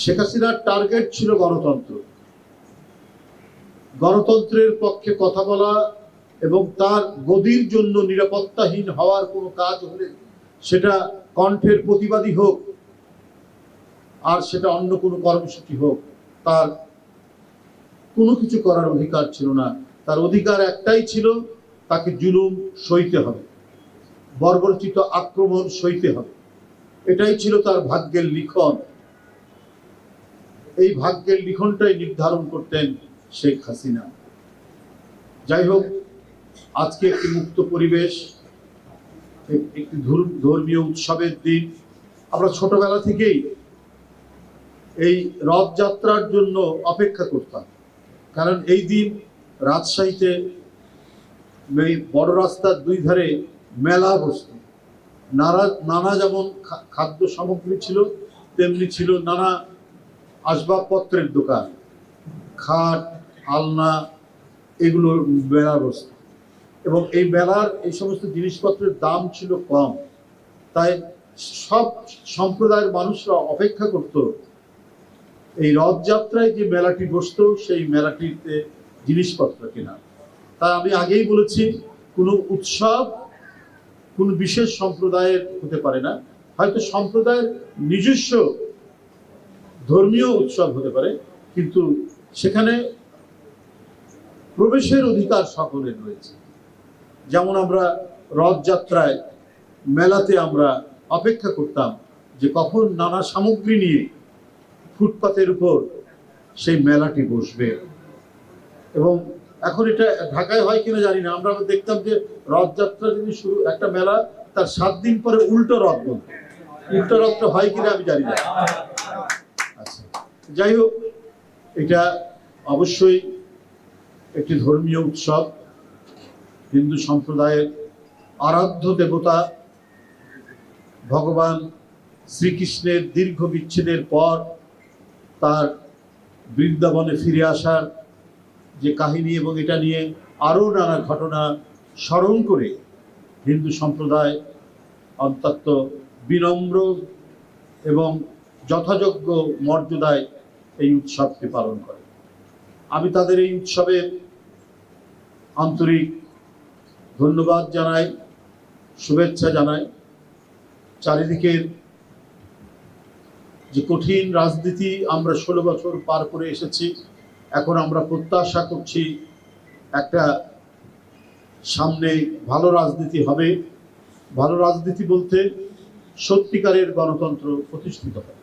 শেখ হাসিনার টার্গেট ছিল গণতন্ত্র, গণতন্ত্রের পক্ষে কথা বলা এবং তার গদির জন্য নিরাপত্তাহীন হওয়ার কোনো কাজ হলে সেটা কণ্ঠের প্রতিবাদী হোক আর সেটা অন্য কোনো কর্মসূচি হোক, তার কোনো কিছু করার অধিকার ছিল না। তার অধিকার একটাই ছিল, তাকে জুলুম সইতে হবে, বর্বরচিত আক্রমণ সইতে হবে। এটাই ছিল তার ভাগ্যের লিখন। এই ভাগ্যের লিখনটাই নির্ধারণ করতেন শেখ হাসিনা। যাই হোক, আজকে একটি মুক্ত পরিবেশ, একটি ধর্মীয় উৎসবের দিন। আমরা ছোটবেলা থেকেই এই রথযাত্রার জন্য অপেক্ষা করতাম, কারণ এই দিন রাজশাহীতে এই বড় রাস্তার দুই ধারে মেলা বসত। নানা যেমন খাদ্য সামগ্রী ছিল, তেমনি ছিল নানা আসবাবপত্রের দোকান, খাট, আলনা, এগুলোর মেলা বসত। এবং এই মেলার এই সমস্ত জিনিসপত্রের দাম ছিল কম, তাই সব সম্প্রদায়ের মানুষরা অপেক্ষা করত এই রথযাত্রায় যে মেলাটি বসত সেই মেলাটিতে জিনিসপত্র কেনা। তাই আমি আগেই বলেছি, কোনো উৎসব কোনো বিশেষ সম্প্রদায়ের হতে পারে না। হয়তো সম্প্রদায়ের নিজস্ব ধর্মীয় উৎসব হতে পারে, কিন্তু সেখানে প্রবেশের অধিকার সকলের রয়েছে। যেমন আমরা রথযাত্রায় মেলাতে আমরা অপেক্ষা করতাম যে কখন নানা সামগ্রী নিয়ে ফুটপাতের উপর সেই মেলাটি বসবে। এবং এখন এটা ঢাকায় হয় কিনা জানি না, আমরা দেখতাম যে রথযাত্রা যদি শুরু একটা মেলা, তার 7 দিন পরে উল্টো রথ বলতো। উল্টো রথটা হয় কিনা আমি জানি না। আচ্ছা, যাই হোক, এটা অবশ্যই একটি ধর্মীয় উৎসব। হিন্দু সম্প্রদায়ের আরাধ্য দেবতা ভগবান শ্রীকৃষ্ণের দীর্ঘ বিচ্ছেদের পর তার বৃন্দাবনে ফিরে আসার যে কাহিনী, এবং এটা নিয়ে আরও নানা ঘটনা স্মরণ করে হিন্দু সম্প্রদায় অত্যন্ত বিনম্র এবং যথাযোগ্য মর্যাদায় এই উৎসবকে পালন করে। আমি তাদের এই উৎসবের আন্তরিক ধন্যবাদ জানাই, শুভেচ্ছা জানাই। চারিদিকের যে কঠিন রাজনীতি আমরা 16 বছর পার করে এসেছি, এখন আমরা প্রত্যাশা করছি একটা সামনে ভালো রাজনীতি হবে। ভালো রাজনীতি বলতে সত্যিকারের গণতন্ত্র প্রতিষ্ঠিত হবে।